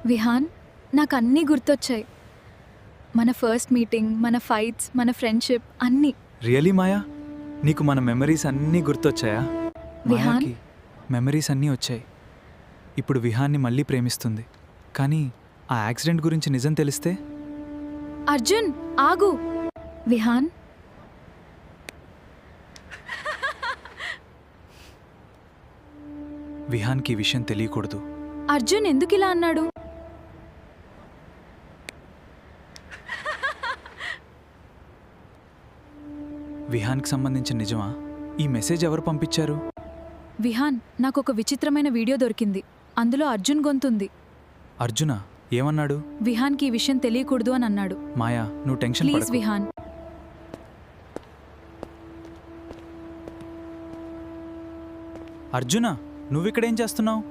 విహాన్, నాకు అన్నీ గుర్తొచ్చాయి. మన ఫస్ట్ మీటింగ్, మన ఫైట్స్, మన ఫ్రెండ్షిప్ అన్నీ. రియలీ మాయా, నీకు మన మెమరీస్ అన్నీ గుర్తొచ్చాయా? విహాన్? మాయాకి మెమరీస్ అన్నీ వచ్చాయి. ఇప్పుడు విహాన్ని మళ్ళీ ప్రేమిస్తుంది. కానీ ఆ యాక్సిడెంట్ గురించి నిజం తెలిస్తే? అర్జున్ ఆగు. విహాన్, విహాన్కి ఈ విషయం తెలియకూడదు. అర్జున్ ఎందుకు ఇలా అన్నాడు? విహాన్కి సంబంధించిన నిజమా? ఈ మెసేజ్ ఎవరు పంపించారు? విహాన్, నాకు ఒక విచిత్రమైన వీడియో దొరికింది. అందులో అర్జున్ గొంతుంది. అర్జునా? ఏమన్నాడు? విహాన్కి ఈ విషయం తెలియకూడదు అని అన్నాడు. మాయా, నువ్వు టెన్షన్ ప్లీజ్ పడకు. విహాన్. అర్జునా, నువ్విక్కడేం చేస్తున్నావు?